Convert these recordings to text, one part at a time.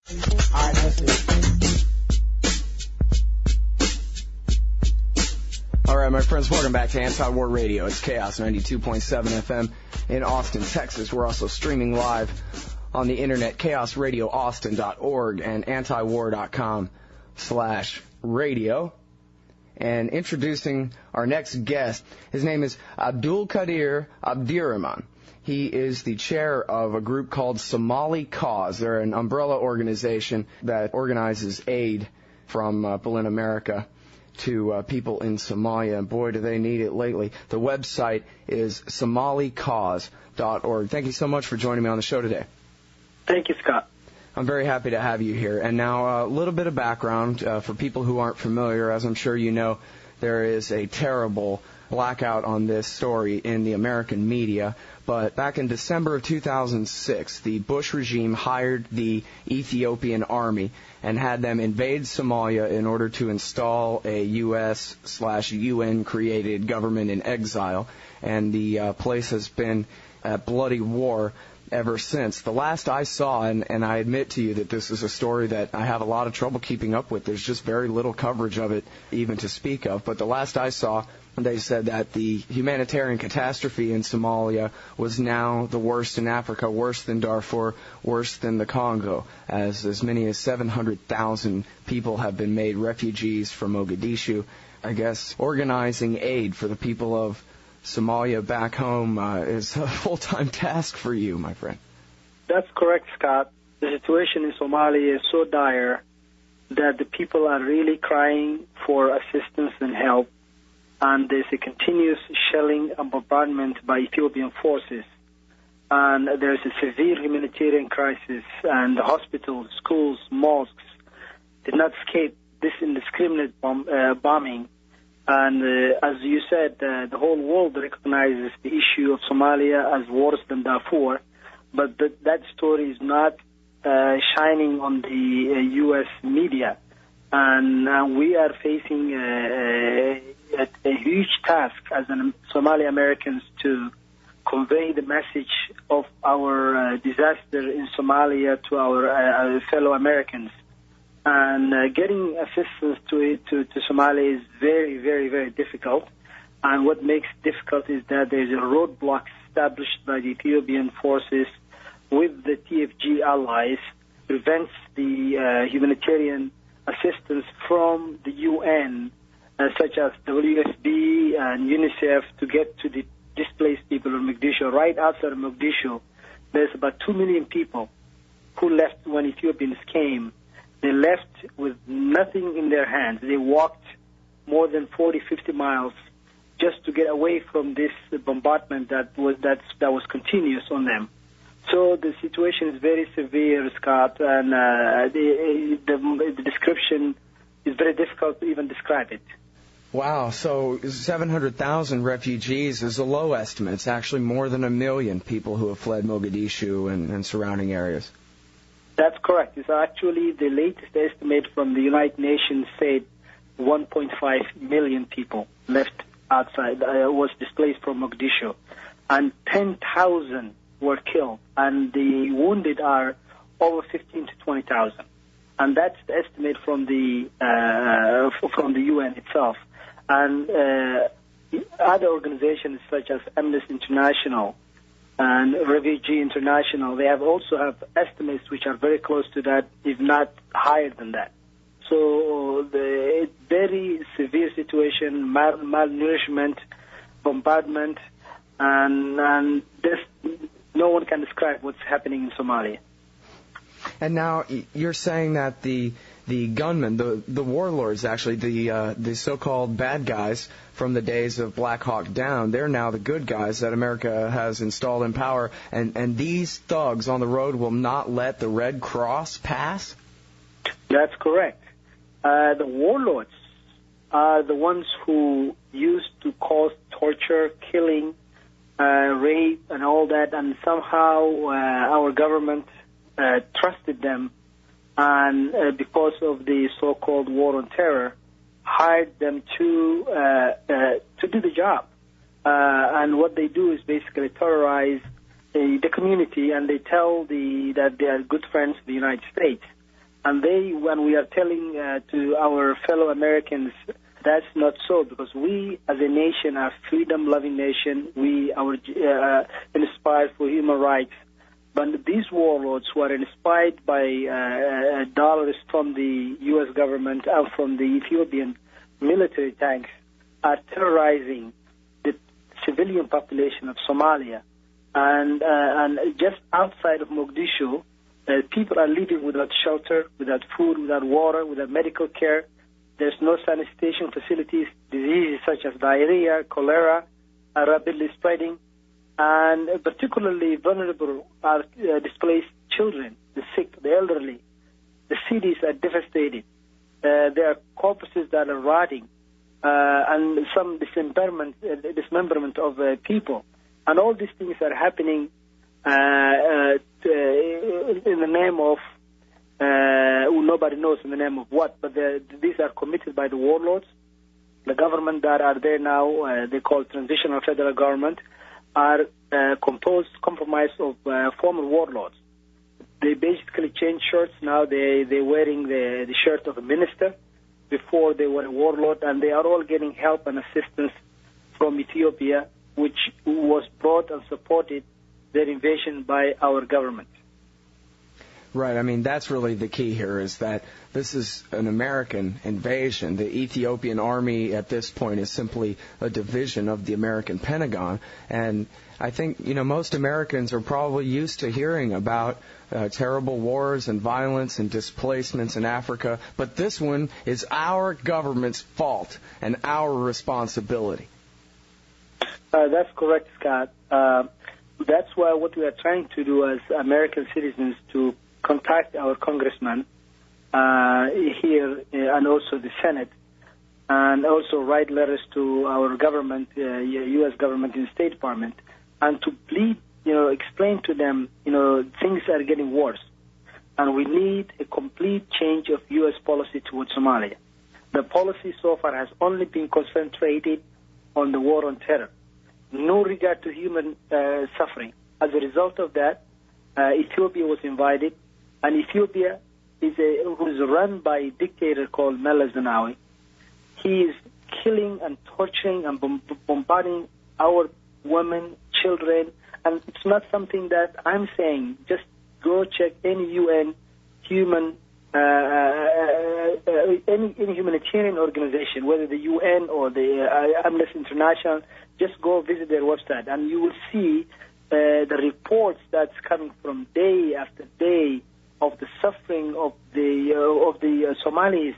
All right, that's it. All right, my friends, welcome back to Anti-War Radio. It's Chaos 92.7 FM in Austin, Texas. We're also streaming live on the internet, chaosradioaustin.org and antiwar.com/radio. And introducing our next guest, his name is Abdulkadir Abdirahman. He is the chair of a group called Somali Cause. They're an umbrella organization that organizes aid from people in America to people in Somalia, and boy, do they need it lately. The website is somalicause.org. Thank you so much for joining me on the show today. Thank you, Scott. I'm very happy to have you here. And now a little bit of background for people who aren't familiar. As I'm sure you know, there is a terrible blackout on this story in the American media. But back in December of 2006, the Bush regime hired the Ethiopian army and had them invade Somalia in order to install a U.S./UN created government in exile. And the place has been at bloody war ever since. The last I saw, and I admit to you that this is a story that I have a lot of trouble keeping up with. There's just very little coverage of it even to speak of. But the last I saw, they said that the humanitarian catastrophe in Somalia was now the worst in Africa, worse than Darfur, worse than the Congo, as many as 700,000 people have been made refugees from Mogadishu. I guess organizing aid for the people of Somalia back home is a full-time task for you, my friend. That's correct, Scott. The situation in Somalia is so dire that the people are really crying for assistance and help, and there's a continuous shelling and bombardment by Ethiopian forces. And there's a severe humanitarian crisis, and the hospitals, schools, mosques did not escape this indiscriminate bombing. And as you said, the whole world recognizes the issue of Somalia as worse than Darfur, but that story is not shining on the U.S. media. And we are facing a huge task as Somali Americans to convey the message of our disaster in Somalia to our fellow Americans. And getting assistance to Somalia is very, very, very difficult. And what makes it difficult is that there's a roadblock established by the Ethiopian forces with the TFG allies, prevents the humanitarian assistance from the UN, such as WFP and UNICEF, to get to the displaced people in Mogadishu. Right outside of Mogadishu, there's about 2 million people who left when Ethiopians came. They left with nothing in their hands. They walked more than 40, 50 miles just to get away from this bombardment that was continuous on them. So the situation is very severe, Scott, and the description is very difficult to even describe it. Wow, so 700,000 refugees is a low estimate. It's actually more than 1 million people who have fled Mogadishu and surrounding areas. That's correct. It's actually the latest estimate from the United Nations said 1.5 million people left outside, was displaced from Mogadishu, and 10,000 were killed, and the wounded are over 15 to 20,000, and that's the estimate from the UN itself. And other organizations such as Amnesty International and Refugee International, they also have estimates which are very close to that, if not higher than that. So the very severe situation, malnourishment, bombardment, and this, no one can describe what's happening in Somalia. And now you're saying that the gunmen, the warlords, actually, the so-called bad guys from the days of Black Hawk Down, they're now the good guys that America has installed in power, and these thugs on the road will not let the Red Cross pass? That's correct. The warlords are the ones who used to cause torture, killing, rape, and all that, and somehow our government trusted them, and because of the so-called war on terror, hired them to do the job. And what they do is basically terrorize the community, and they tell that they are good friends of the United States. And when we are telling to our fellow Americans, that's not so, because we as a nation are a freedom-loving nation. We are inspired for human rights. But these warlords who are inspired by dollars from the U.S. government and from the Ethiopian military tanks are terrorizing the civilian population of Somalia. And just outside of Mogadishu, people are living without shelter, without food, without water, without medical care. There's no sanitation facilities. Diseases such as diarrhea, cholera are rapidly spreading. And particularly vulnerable are displaced children, the sick, the elderly. The cities are devastated. There are corpses that are rotting, and some dismemberment of people. And all these things are happening in the name of, nobody knows in the name of what, but these are committed by the warlords. The government that are there now, they call transitional federal government, are comprised of former warlords. They basically change shirts. Now they're wearing the shirt of a minister. Before they were a warlord, and they are all getting help and assistance from Ethiopia, which was brought and supported their invasion by our government. Right. I mean, that's really the key here, is that this is an American invasion. The Ethiopian army at this point is simply a division of the American Pentagon. And I think, most Americans are probably used to hearing about terrible wars and violence and displacements in Africa. But this one is our government's fault and our responsibility. That's correct, Scott. That's why what we are trying to do as American citizens to contact our congressmen here and also the Senate, and also write letters to our government, U.S. government and State Department, and to plead, explain to them, things are getting worse, and we need a complete change of U.S. policy towards Somalia. The policy so far has only been concentrated on the war on terror, no regard to human suffering. As a result of that, Ethiopia was invited, and Ethiopia is run by a dictator called Zenawi. He is killing and torturing and bombarding our women, children, and it's not something that I'm saying. Just go check any UN any humanitarian organization, whether the UN or the Amnesty International. Just go visit their website, and you will see the reports that's coming from day after day of the suffering of the Somalis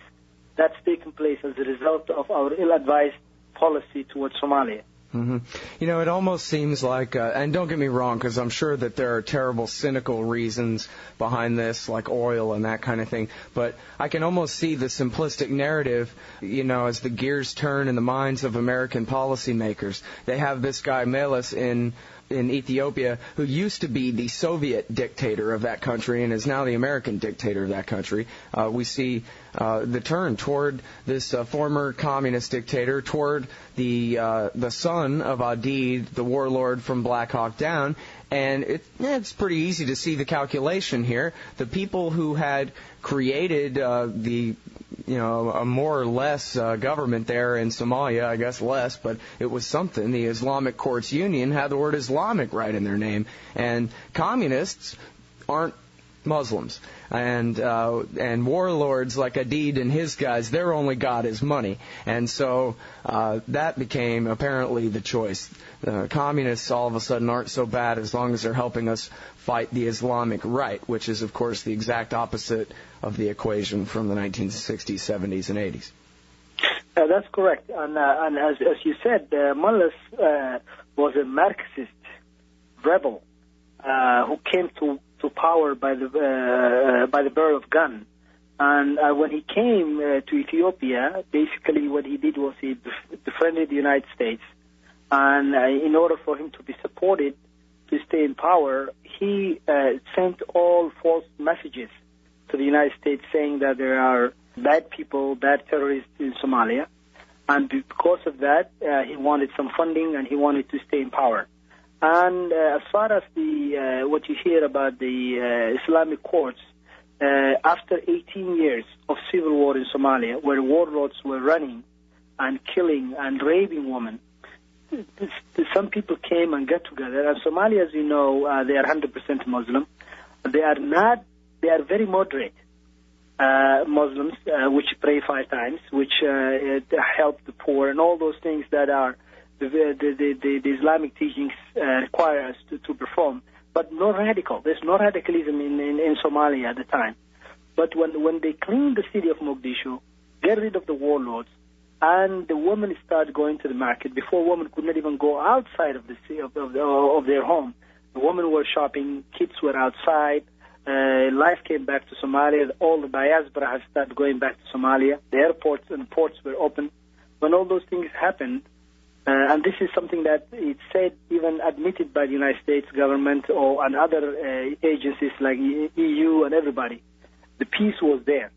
that's taken place as a result of our ill-advised policy towards Somalia. Mm-hmm. It almost seems like, and don't get me wrong, because I'm sure that there are terrible, cynical reasons behind this, like oil and that kind of thing, but I can almost see the simplistic narrative, as the gears turn in the minds of American policymakers. They have this guy, Meles, in Ethiopia, who used to be the Soviet dictator of that country and is now the American dictator of that country. We see the turn toward this former communist dictator, toward the son of Adid, the warlord from Black Hawk Down, and it's pretty easy to see the calculation here. The people who had created a more or less government there in Somalia, I guess less, but it was something. The Islamic Courts Union had the word Islamic right in their name, and communists aren't Muslims, and warlords like Adid and his guys, their only god is money, and so that became apparently the choice. Communists all of a sudden aren't so bad as long as they're helping us fight the Islamic right, which is of course the exact opposite of the equation from the 1960s, 70s, and 80s. That's correct, and as you said, Meles was a Marxist rebel who came to power by the barrel of gun. And when he came to Ethiopia, basically what he did was he befriended the United States. And in order for him to be supported to stay in power, he sent all false messages to the United States saying that there are bad people, bad terrorists in Somalia. And because of that, he wanted some funding and he wanted to stay in power. And as far as what you hear about the Islamic courts, after 18 years of civil war in Somalia, where warlords were running and killing and raping women, some people came and got together. And Somalia, as you know, they are 100% Muslim. They are very moderate Muslims, which pray 5 times, which help the poor, and all those things that are the Islamic teachings require us to perform. But no radical. There's no radicalism in Somalia at the time. But when they cleaned the city of Mogadishu, get rid of the warlords, and the women started going to the market. Before, women could not even go outside of the city of their home. The women were shopping, kids were outside. Life came back to Somalia. All the diaspora has started going back to Somalia. The airports and ports were open. When all those things happened, and this is something that it's said, even admitted by the United States government and other agencies like EU and everybody, the peace was there.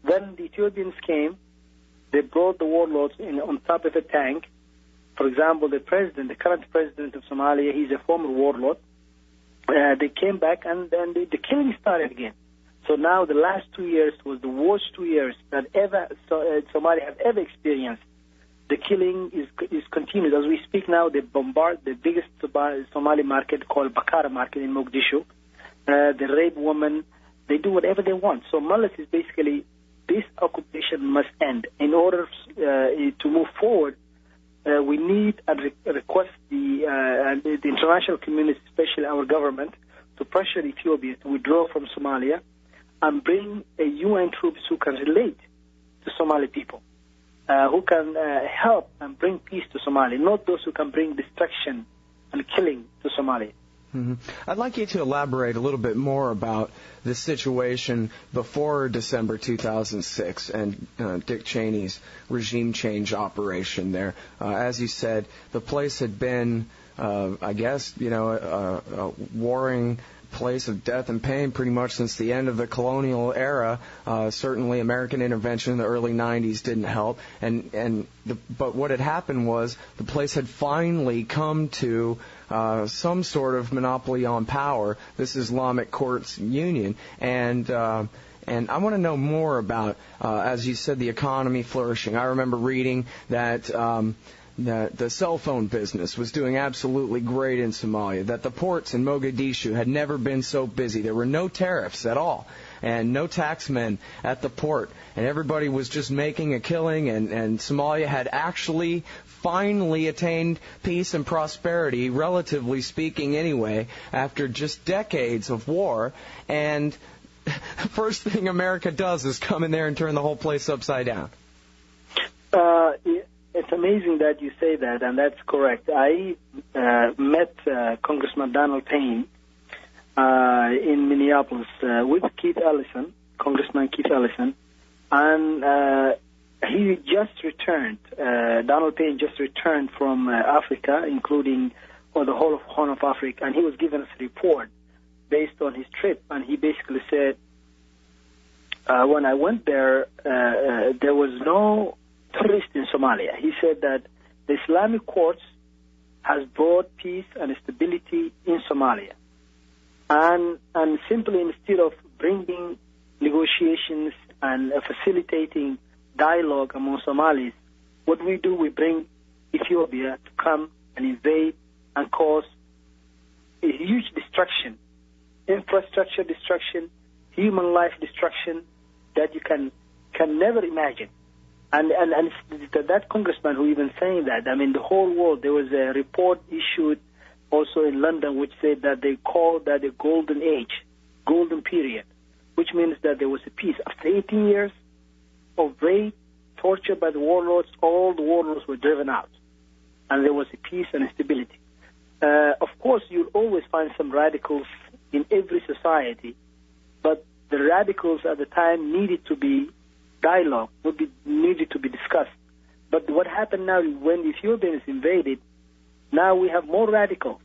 When the Ethiopians came, they brought the warlords on top of a tank. For example, the current president of Somalia, he's a former warlord. They came back, and then the killing started again. So now the last 2 years was the worst 2 years that Somalia have ever experienced. The killing is continued. As we speak now, they bombard the biggest Somali market called Bakara market in Mogadishu. They rape women. They do whatever they want. So Mullah is basically, this occupation must end. In order to move forward, we need and request the international community, especially our government, to pressure Ethiopia to withdraw from Somalia and bring UN troops who can relate to Somali people, who can help and bring peace to Somalia, not those who can bring destruction and killing to Somalia. Mm-hmm. I'd like you to elaborate a little bit more about the situation before December 2006 and Dick Cheney's regime change operation there. As you said, the place had been, I guess, a warring place of death and pain pretty much since the end of the colonial era. Certainly American intervention in the early 90s didn't help. But what had happened was the place had finally come to some sort of monopoly on power, this Islamic courts union. And I want to know more about, as you said, the economy flourishing. I remember reading that the cell phone business was doing absolutely great in Somalia, that the ports in Mogadishu had never been so busy. There were no tariffs at all and no taxmen at the port, and everybody was just making a killing, and Somalia had actually finally attained peace and prosperity, relatively speaking anyway, after just decades of war. And first thing America does is come in there and turn the whole place upside down. It's amazing that you say that, and that's correct. I met Congressman Donald Payne in Minneapolis with Keith Ellison, Congressman Keith Ellison, and he just returned. Donald Payne just returned from Africa, including the whole of Horn of Africa, and he was given us a report based on his trip, and he basically said, when I went there, there was no terrorist in Somalia. He said that the Islamic courts has brought peace and stability in Somalia. And simply instead of bringing negotiations and facilitating dialogue among Somalis, what we do, we bring Ethiopia to come and invade and cause a huge destruction, infrastructure destruction, human life destruction that you can never imagine. And that congressman who even saying that, I mean, the whole world, there was a report issued also in London which said that they called that a golden age, golden period, which means that there was a peace. After 18 years of rape, torture by the warlords, all the warlords were driven out, and there was a peace and a stability. Of course, you'll always find some radicals in every society, but the radicals at the time needed to be dialogue, needed to be discussed. But what happened now, when Ethiopia is invaded, now we have more radicals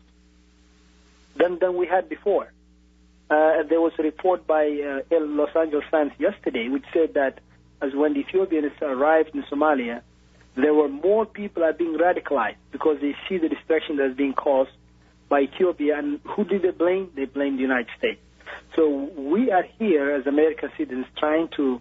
than we had before. There was a report by Los Angeles Times yesterday which said that as when the Ethiopians arrived in Somalia, there were more people are being radicalized because they see the destruction that's being caused by Ethiopia. And who did they blame? They blamed the United States. So we are here as American citizens trying to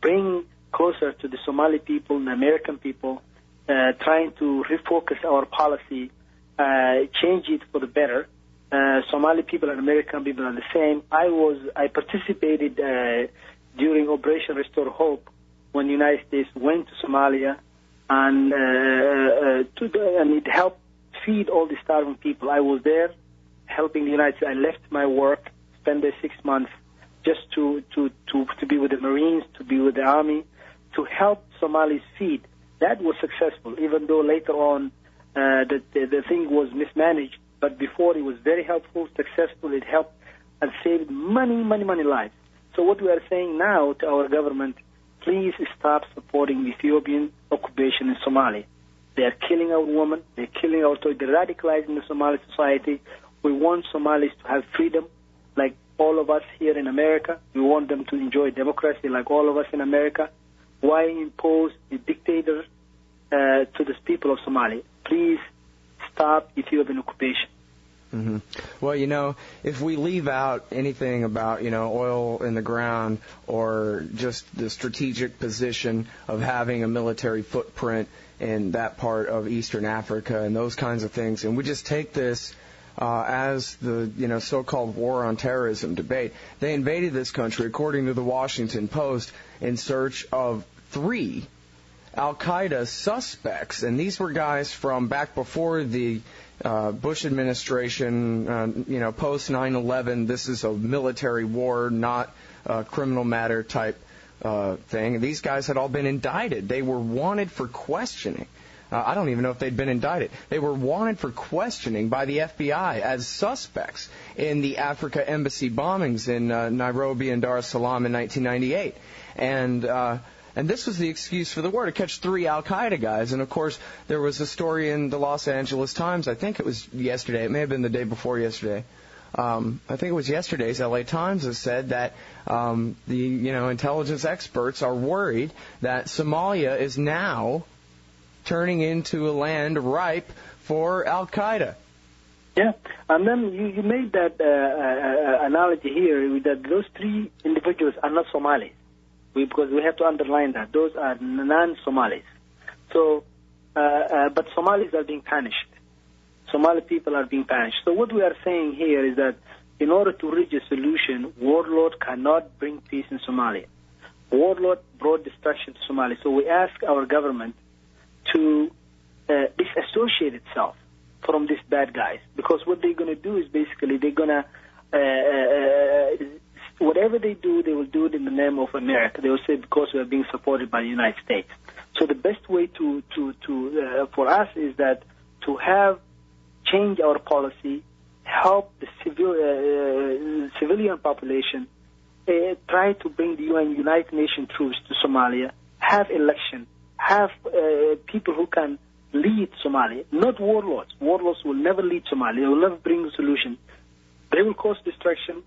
bring closer to the Somali people and American people, trying to refocus our policy, change it for the better. Somali people and American people are the same. I participated during Operation Restore Hope when the United States went to Somalia, and it helped feed all the starving people. I was there helping the United States. I left my work, spent there 6 months just to be with the Marines, to be with the Army, to help Somalis feed. That was successful, even though later on the thing was mismanaged. But before, it was very helpful, successful. It helped and saved many lives. So what we are saying now to our government, please stop supporting Ethiopian occupation in Somalia. They are killing our women. They're killing our toys. They're radicalizing the Somali society. We want Somalis to have freedom, like all of us here in America. We want them to enjoy democracy, like all of us in America. Why impose a dictator to the people of Somalia? Please stop Ethiopian occupation. Mm-hmm. Well, if we leave out anything about, oil in the ground or just the strategic position of having a military footprint in that part of Eastern Africa and those kinds of things, and we just take this as the, so-called war on terrorism debate, they invaded this country, according to the Washington Post, in search of 3 Al-Qaeda suspects, and these were guys from back before the Bush administration, post 9/11. This is a military war, not a criminal matter type thing. And these guys had all been indicted. They were wanted for questioning. I don't even know if they'd been indicted. They were wanted for questioning by the FBI as suspects in the Africa embassy bombings in Nairobi and Dar es Salaam in 1998. And this was the excuse for the war, to catch 3 Al-Qaeda guys. And, of course, there was a story in the Los Angeles Times. I think it was yesterday. It may have been the day before yesterday. I think it was yesterday's L.A. Times that said that the intelligence experts are worried that Somalia is now turning into a land ripe for Al-Qaeda. Yeah, and then you made that analogy here that those 3 individuals are not Somalis. Because we have to underline that. Those are non-Somalis. So, but Somalis are being punished. Somali people are being punished. So what we are saying here is that in order to reach a solution, warlord cannot bring peace in Somalia. Warlord brought destruction to Somalia. So we ask our government to disassociate itself from these bad guys. Because what they're going to do is basically they're going to whatever they do, they will do it in the name of America. They will say because we are being supported by the United States. So the best way for us is that to change our policy, help the civilian population, try to bring the United Nations troops to Somalia, have election, have people who can lead Somalia, not warlords. Warlords will never lead Somalia. They will never bring a solution. They will cause destruction,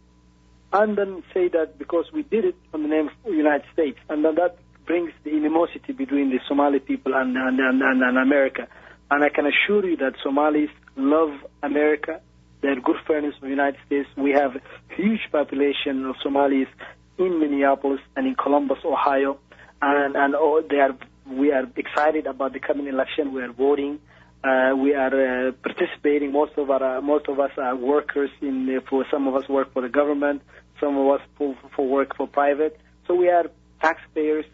and then say that because we did it in the name of the United States, and then that brings the animosity between the Somali people and America. And I can assure you that Somalis love America. They're good friends of the United States. We have a huge population of Somalis in Minneapolis and in Columbus, Ohio, we are excited about the coming election. We are voting. We are participating. Most of us are workers. For some of us work for the government. Some of us for work for private. So we are taxpayers.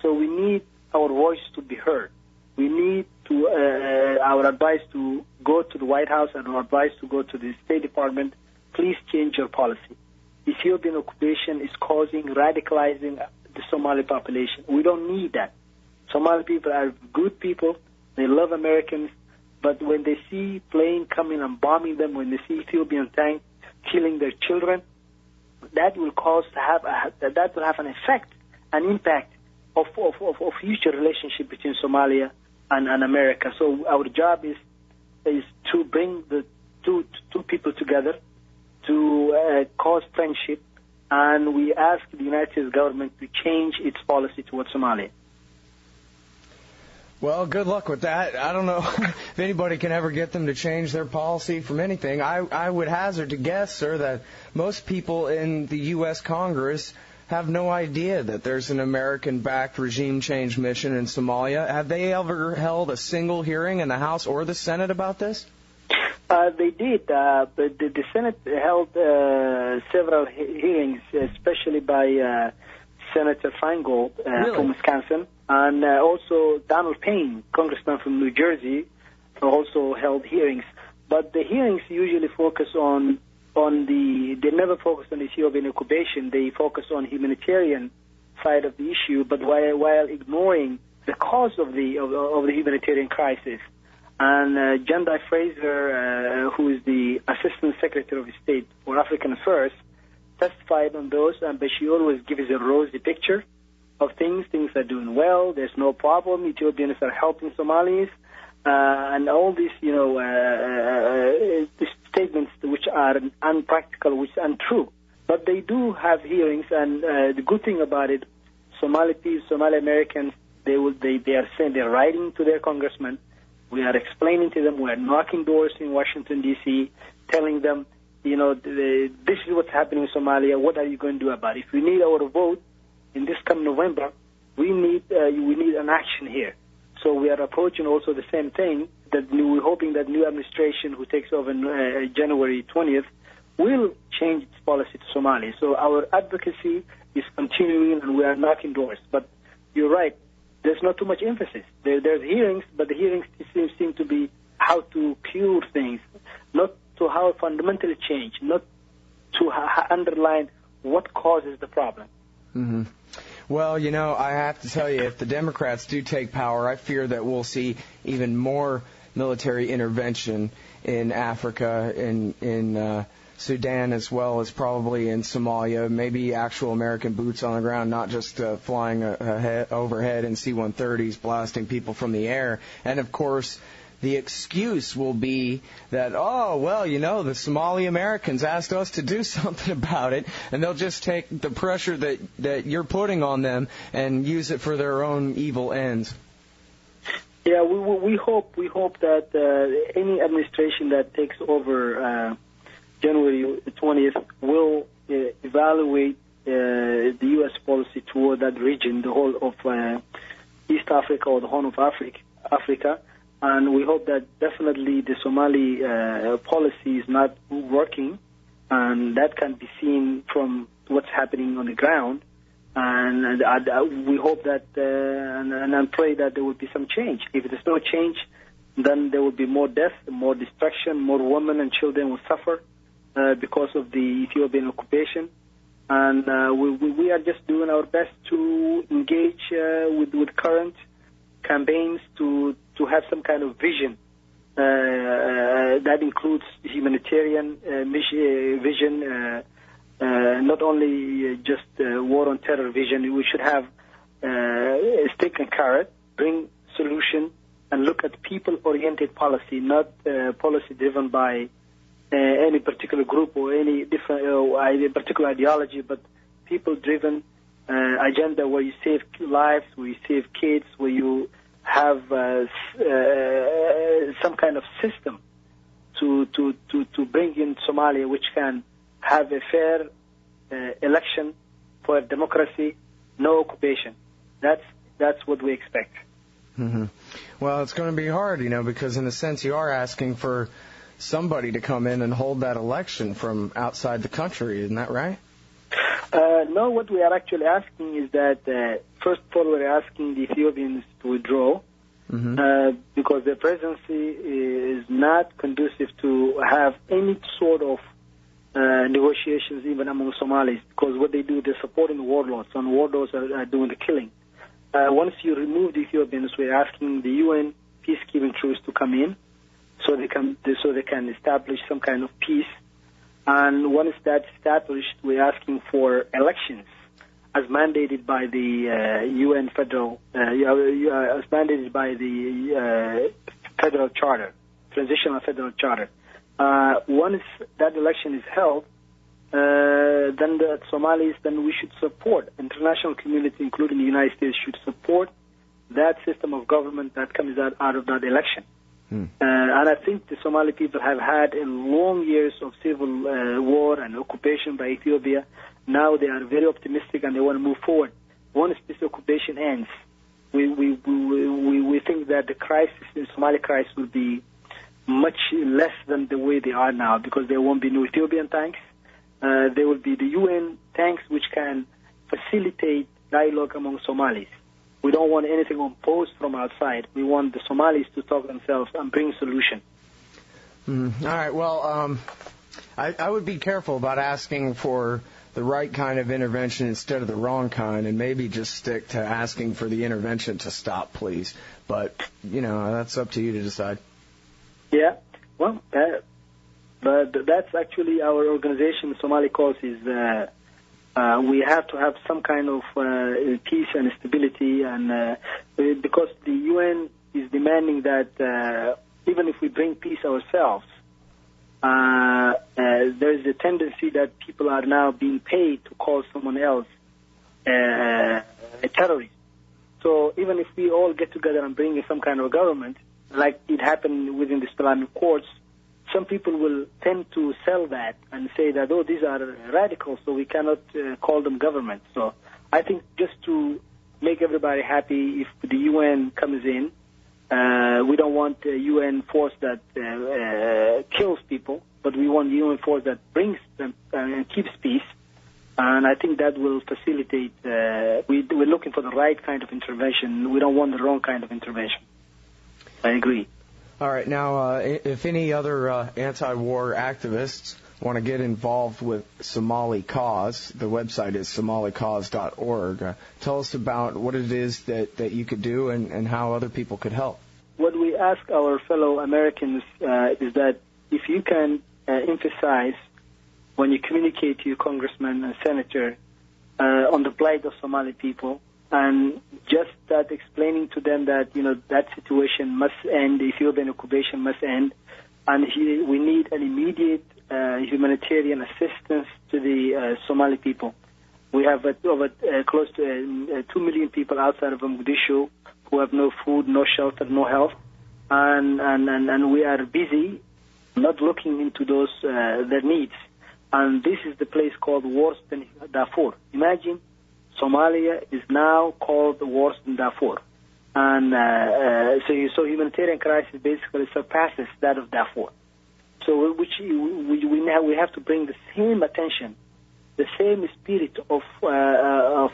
So we need our voice to be heard. We need our advice to go to the White House and our advice to go to the State Department. Please change your policy. Ethiopian occupation is radicalizing the Somali population. We don't need that. Somali people are good people. They love Americans. But when they see plane coming and bombing them, when they see Ethiopian tanks killing their children, that will that will have an effect, an impact of future relationship between Somalia and America. So our job is to bring the two people together, to cause friendship, and we ask the United States government to change its policy towards Somalia. Well, good luck with that. I don't know if anybody can ever get them to change their policy from anything. I would hazard to guess, sir, that most people in the U.S. Congress have no idea that there's an American-backed regime change mission in Somalia. Have they ever held a single hearing in the House or the Senate about this? They did, but the Senate held several hearings, especially by Senator Feingold from Wisconsin, and also Donald Payne, congressman from New Jersey, also held hearings. But the hearings usually focus they never focus on Ethiopian occupation. They focus on humanitarian side of the issue, but while ignoring the cause of the humanitarian crisis. And Jandai Fraser, who is the Assistant Secretary of State for African Affairs, testified on those, but she always gives a rosy picture of things. Things are doing well. There's no problem. Ethiopians are helping Somalis, and all these, statements which are unpractical, which are untrue. But they do have hearings, and the good thing about it, Somali Americans, they are saying they're writing to their congressmen. We are explaining to them. We are knocking doors in Washington D.C., telling them, this is what's happening in Somalia. What are you going to do about it? If we need our vote in this coming November, we need an action here. So we are approaching also the same thing, that we're hoping that new administration who takes over January 20th will change its policy to Somalia. So our advocacy is continuing, and we are knocking doors. But you're right, there's not too much emphasis. There's hearings, but the hearings seem to be how to cure things, not to how fundamentally change, not to underline what causes the problem. Mm-hmm. Well, I have to tell you, if the Democrats do take power, I fear that we'll see even more military intervention in Africa, in Sudan, as well as probably in Somalia, maybe actual American boots on the ground, not just flying overhead in C-130s, blasting people from the air. And, of course, the excuse will be that, the Somali Americans asked us to do something about it, and they'll just take the pressure that you're putting on them and use it for their own evil ends. Yeah, we hope that any administration that takes over January 20th will evaluate the U.S. policy toward that region, the whole of East Africa or the Horn of Africa. And we hope that definitely the Somali policy is not working, and that can be seen from what's happening on the ground. And we hope that, and I pray that there will be some change. If there's no change, then there will be more death, more destruction, more women and children will suffer because of the Ethiopian occupation. And we are just doing our best to engage with current campaigns to have some kind of vision that includes humanitarian vision, not only just war on terror vision. We should have a stick and carrot, bring solution, and look at people-oriented policy, not policy driven by any particular group or any different particular ideology, but people-driven agenda where you save lives, where you save kids, where you have some kind of system to bring in Somalia, which can have a fair election for democracy, no occupation. That's what we expect. Mm-hmm. Well, it's going to be hard, because in a sense you are asking for somebody to come in and hold that election from outside the country. Isn't that right? No, what we are actually asking is that, first of all, we're asking the Ethiopians to withdraw, because their presidency is not conducive to have any sort of negotiations even among Somalis, because what they do, they're supporting the warlords, and warlords are doing the killing. Once you remove the Ethiopians, we're asking the UN peacekeeping troops to come in so they can establish some kind of peace. And once that's established, we're asking for elections as mandated by the UN federal, as mandated by the federal charter, transitional federal charter. Once that election is held, then the Somalis, then we should support, international community, including the United States, should support that system of government that comes out of that election. And I think the Somali people have had a long years of civil war and occupation by Ethiopia. Now they are very optimistic and they want to move forward. Once this occupation ends, we think that the crisis, the Somali crisis, will be much less than the way they are now, because there won't be no Ethiopian tanks. There will be the UN tanks which can facilitate dialogue among Somalis. We don't want anything imposed from outside. We want the Somalis to talk themselves and bring solution. All right. Well, I would be careful about asking for the right kind of intervention instead of the wrong kind, and maybe just stick to asking for the intervention to stop, please. But, that's up to you to decide. Yeah. Well, but that's actually our organization, Somali Cause, is we have to have some kind of peace and stability, and because the UN is demanding that even if we bring peace ourselves, there is a tendency that people are now being paid to call someone else a terrorist. So even if we all get together and bring in some kind of government, like it happened within the Islamic courts, some people will tend to sell that and say that, oh, these are radicals, so we cannot call them government. So I think just to make everybody happy, if the UN comes in, we don't want a UN force that kills people, but we want a UN force that brings them and keeps peace. And I think that will facilitate, we're looking for the right kind of intervention. We don't want the wrong kind of intervention. I agree. All right. Now, if any other anti-war activists want to get involved with Somali Cause, the website is somalicause.org. Tell us about what it is that you could do and how other people could help. What we ask our fellow Americans is that if you can emphasize when you communicate to your congressman and senator on the plight of Somali people, and just that explaining to them that, that situation must end, the Ethiopian occupation must end, and we need an immediate humanitarian assistance to the Somali people. We have over close to 2 million people outside of Mogadishu who have no food, no shelter, no health, and we are busy not looking into those their needs. And this is the place called worse than Darfur. Imagine Somalia is now called worse than Darfur. And so humanitarian crisis basically surpasses that of Darfur. So we have to bring the same attention, the same spirit of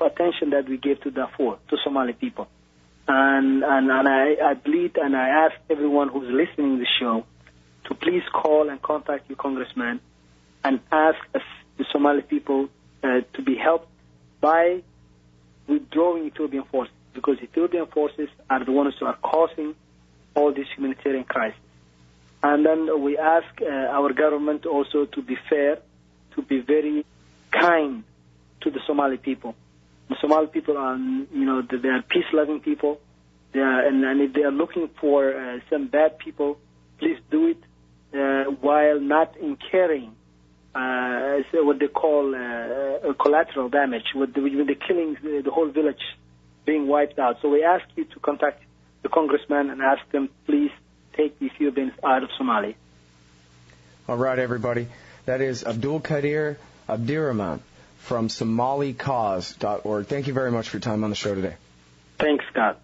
attention that we gave to Darfur, to Somali people. And I plead and I ask everyone who's listening to the show to please call and contact your congressman and ask the Somali people to be helped by withdrawing Ethiopian forces, because Ethiopian forces are the ones who are causing all this humanitarian crisis. And then we ask our government also to be fair, to be very kind to the Somali people. The Somali people are, they are peace-loving people. They are, and if they are looking for some bad people, please do it while not incurring what they call collateral damage, with the killings, the whole village being wiped out. So we ask you to contact the congressman and ask them, please take the Ethiopians out of Somalia. All right, everybody. That is Abdulkadir Abdirahman from SomaliCause.org. Thank you very much for your time on the show today. Thanks, Scott.